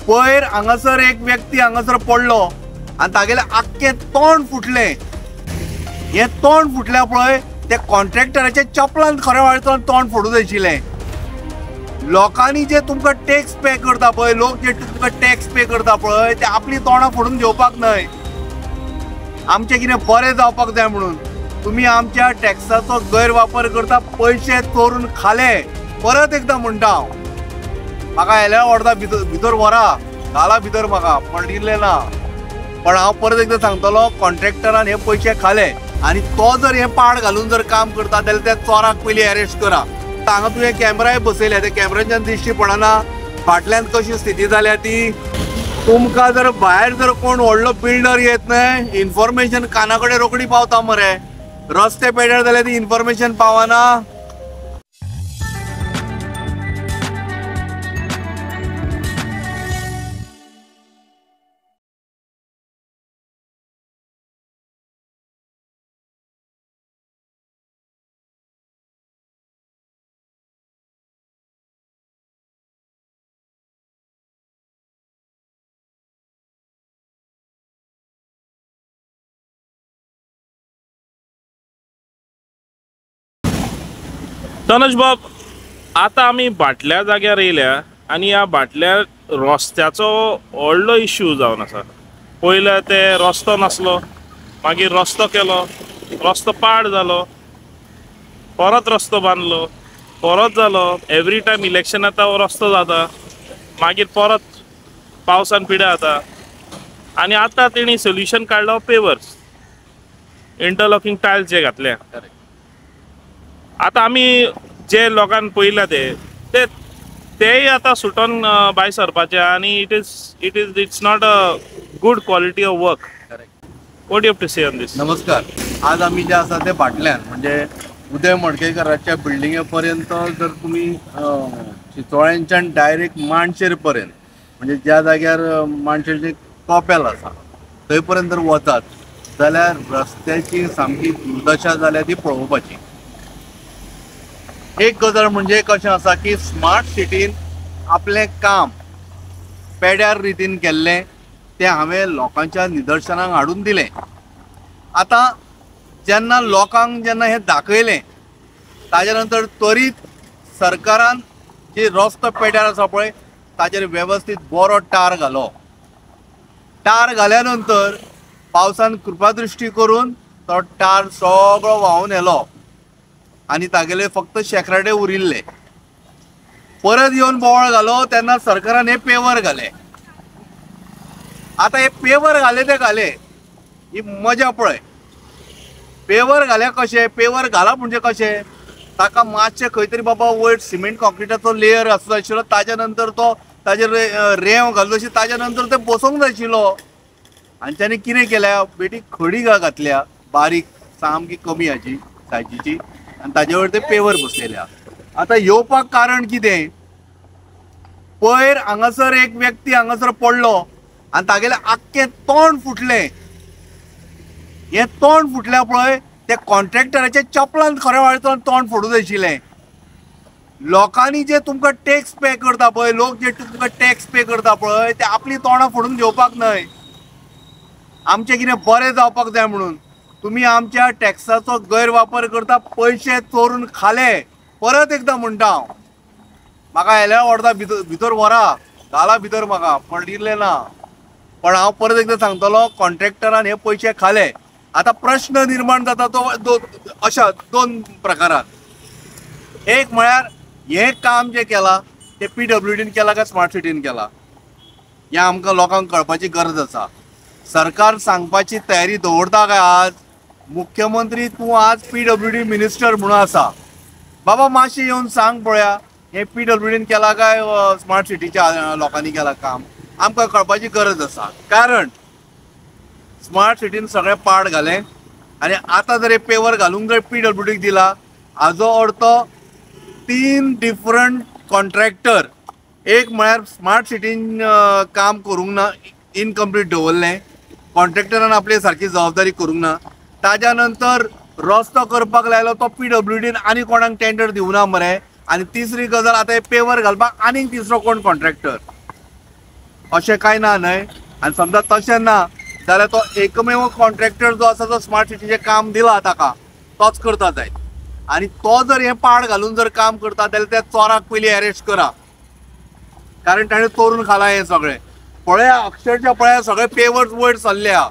पयर हांगासर एक व्यक्ती हांगासर पडलो आनी तागेले आख्खे तोंड फुटलें. हे तोंड फुटल्या पळय ते कॉन्ट्रॅक्टराच्या चपलान खऱ्या वाळटून तोंड फोडूंक जायशिल्लें. लोकांनी जे तुमकां टॅक्स पे करता पळय, लोक जे तुमकां टॅक्स पे करता पळय, ते आपली तोंडां फोडून घेवपाक न्हय. आमचें कितें बरें जावपाक जाय म्हणून तुम्ही आमच्या टॅक्साचो गैरवापर करता, पयशे चोरून खाले. परत एकदां म्हणटा हांव, म्हाका हेल्या व्हरता भितर व्हरा, घाला भितर, म्हाका पडिल्लें ना. पण हांव परत एकदां सांगतलो, कॉन्ट्रॅक्टरान हे पयशे खाले आनी तो जर हे पाड घालून जर काम करता जाल्यार त्या चोराक पयलीं अरेस्ट करा. हांगा तुवें कॅमेराय बसयल्या, त्या कॅमेराच्यान दिश्टी पडना फाटल्यान कशी स्थिती जाल्या ती. तुमकां जर भायर जर कोण व्हडलो बिल्डर येत न्हय, इन्फॉर्मेशन काना कडेन रोखडी पावता मरे. रस्ते पेड्यार जाल्यार ती इन्फॉर्मेशन पावना. तनुज बाब, आता आमी भाटल्या जाग्यार येयल्या आनी ह्या भाटल्या रस्त्याचो व्हडलो इश्यू जावन आसा. पयले ते रस्तो नासलो, मागीर रस्तो केलो, रस्तो पाड जालो, परत रस्तो बांदलो, परत जालो. एवरी टायम इलेक्शन येता हो रस्तो जाता, मागीर परत पावसान पिड्या जाता. आनी आतां तेणी सोल्युशन काडलो पेवर्स, इंटरलॉकिंग टायल्स जे घातल्या. आता आमी जे लोकांक पयल्या तेय आता सुटोन भायर सरपाचे आनी it's not a good quality of work. What you have to say on this? नमस्कार. आज आमी जे आसा ते भाटल्यान म्हणजे उदय मडकयकराच्या बिल्डिंगे पर्यंत जर तुमी चिंचोळ्यांच्यान डायरेक्ट मांडशेर पर्यंत म्हणजे ज्या जाग्यार मांडशेरचे कॉपेल आसा थंय पर्यंत जर वतात जाल्यार रस्त्याची सामकी दुर्दशा जाल्या ती पळोवपाची. एक गजाल म्हणजे कशें आसा की स्मार्ट सिटीन आपलें काम पेड्यार रितीन केल्लें तें हांवें लोकांच्या निदर्शनाक हाडून दिलें. आतां जेन्ना लोकांक जेन्ना हें दाखयलें ताजे नंतर त्वरीत सरकारान जे रस्तो पेड्यार आसा पळय ताचेर वेवस्थीत बरो टार घालो. टार घाल्या नंतर पावसान कृपादृश्टी करून तो टार सगळो व्हांवून येलो आनी तागेले फक्त शेकराडे उरिल्ले. परत येवन बोवाळ घालो तेन्ना सरकारान हे पेवर घाले. आता हे पेवर घाले ते घाले, ही मजा पळय. पेवर घाल्या कशें, पेवर घालप म्हणजे कशें, ताका मातशें खंय तरी बाबा वयर सिमेंट कॉन्क्रिटाचो लेयर आसूं जाय आशिल्लो, ताज्या नंतर तो ताजेर रेंव घालूं अशी, ताज्या नंतर ते बसोवंक जाय आशिल्लो. आनी ताणें कितें केल्या, बेटी खडी घातल्या बारीक सामकी कमी हाची सायजीची आनी ताजे वयर ते पेवर बसलेले. आतां येवपाक कारण कितें, पयर हांगासर एक व्यक्ती हांगासर पडलो आनी तागेले आख्खे तोंड फुटलें. हे तोंड फुटल्या पळय ते कॉन्ट्रॅक्टराच्या चपलान खऱ्या वाळटून तोंड फोडूंक जाय आशिल्लें. लोकांनी जे तुमकां टॅक्स पे करता पळय, लोक जे तुमकां टॅक्स पे करता पळय, ते आपली तोंडां फोडून घेवपाक न्हय. आमचें कितें बरें जावपाक जाय म्हणून तुम्ही आमच्या टॅक्साचो गैरवापर करता, पयशे चोरून खाले. परत एकदां म्हणटा हांव, म्हाका हेल्या व्हरता भितर व्हरा, घाला भितर, म्हाका पडिल्लें ना. पण हांव परत एकदां सांगतलो, कॉन्ट्रॅक्टरान हे पयशे खाले. आतां प्रश्न निर्माण जाता तो अशा दोन प्रकारात. एक म्हळ्यार हे काम जे केलां ते PWDन केलां काय स्मार्ट सिटीन केलां हें आमकां लोकांक कळपाची गरज आसा. सरकार सांगपाची तयारी दवरता काय आज? मुख्यमंत्री तूं आज PWD मिनिस्टर म्हणून आसा, बाबा मातशें येवन सांग पळया हे PWDन केलां काय स्मार्ट सिटीच्या लोकांनी केलां काम, आमकां कळपाची गरज आसा. कारण स्मार्ट सिटीन सगळें पाड घालें आनी आतां जर हे पेवर घालूंक जर PWDक दिला, हाजो अर्थ 3 डिफरंट कॉन्ट्रॅक्टर, एक म्हळ्यार स्मार्ट सिटीन काम करूंक ना, इनकम्प्लीट दवरलें, कॉन्ट्रॅक्टरान आपली सारकी जबाबदारी करूंक ना. ताज्या नंतर रस्तो करपाक लायलो तो PWDन आनी कोणाक टेंडर दिवना मरे. आनी तिसरी गजाल, आतां हे पेवर घालपाक आनीक तिसरो कोण कॉन्ट्रॅक्टर. अशें कांय ना न्हय. आनी समजा तशें ना जाल्यार तो एकमेव कॉन्ट्रॅक्टर जो आसा जो स्मार्ट सिटीचें काम दिला ताका तोच करता जाय. आनी तो जर हें पाड घालून जर काम करता जाल्यार त्या चोराक पयलीं अरेस्ट करा, कारण ताणें चोरून खाला हें सगळें. पळया अक्षरशः पळया सगळे पेवर्स वयर सरले आहा.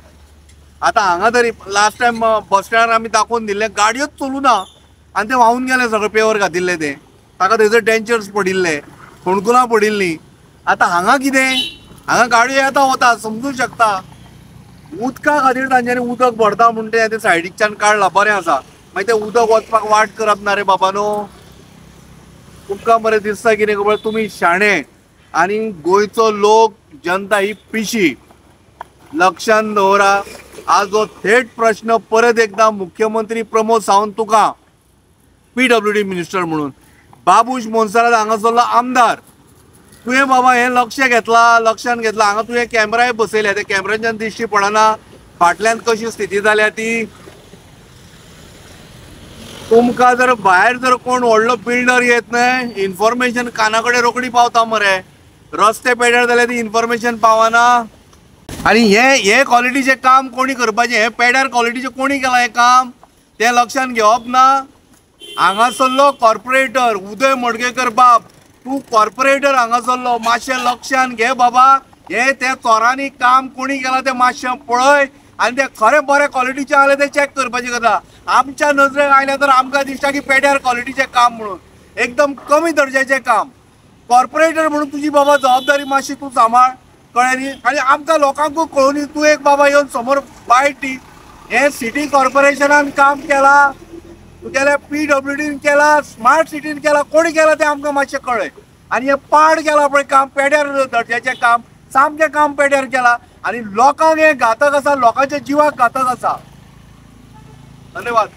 आतां हांगा तरी लास्ट टायम बस स्टँडार आमी दाखोवन दिल्ले गाडयोच चलू ना आनी ते व्हांवून गेले सगळे पेवर घातिल्ले ते. ताका थंयसर डेंचर्स पडिल्ले, फोणकुलां पडिल्लीं. आतां हांगा कितें, हांगा गाडयो येता वता समजूंक शकता. उदका खातीर तांच्यांनी उदक भरता म्हूण ते सायडीच्यान काडलां, बरें आसा. मागीर तें उदक वचपाक वाट करप ना रे बाबा न्हू. तुमकां बरें दिसता कितें खबर, तुमी शाणे आनी गोंयचो लोक जनता ही पिशी. लक्षांत दवरा. आज जो थेट प्रश्न परत एकदा मुख्यमंत्री प्रमोद सावंत तुका, PWD मिनिस्टर म्हणून, बाबूश मोन्सरात हांगासरलो आमदार, तुवें बाबा हें लक्षांत घेतला. हांगा तुवें कॅमेराय बसयल्या, त्या कॅमेराच्यान दिश्टी पडना फाटल्यान कशी स्थिती जाल्या ती. तुमकां जर भायर जर कोण व्हडलो बिल्डर येत न्हय, इन्फॉर्मेशन काना कडेन रोखडी पावता मरे. रस्ते पेड्यार जाल्यार ती इन्फॉर्मेशन पावना. आनी हे क्वॉलिटीचें काम कोणी करपाचें, हें पेड्यार क्वॉलिटीचें कोणी केलां हें काम तें लक्षांत घेवप ना. हांगासरलो कॉर्पोरेटर उदय मडगेकर बाब, तूं कॉर्पोरेटर हांगासरलो, मातशें लक्षांत घे बाबा. हे त्या चोरांनी काम कोणी केलां तें मातशें पळय आनी तें खरें बरें क्वॉलिटीचें जाल्यार तें चॅक करपाचें गजाल. आमच्या नजरेक आयलें तर आमकां दिसता की पेड्यार क्वॉलिटीचें काम म्हणून, एकदम कमी दर्जाचें काम. कॉर्पोरेटर म्हणून तुजी बाबा जबाबदारी मातशी तूं सांबाळ, कळ्ळें न्ही. आनी आमकां लोकांकूय कळून तूं एक बाबा येवन समोर बायट दी. हें सिटी कॉर्पोरेशनान काम केलां, तुगेल्या PWDन केला, स्मार्ट सिटीन केला, कोणी केला तें आमकां मातशें कळय. आनी हें पाड केलां पळय काम, पेड्यार दर्जाचें काम, सामकें काम पेड्यार केलां. आनी लोकांक हें घातक आसा, लोकांच्या जिवाक घातक आसा. धन्यवाद.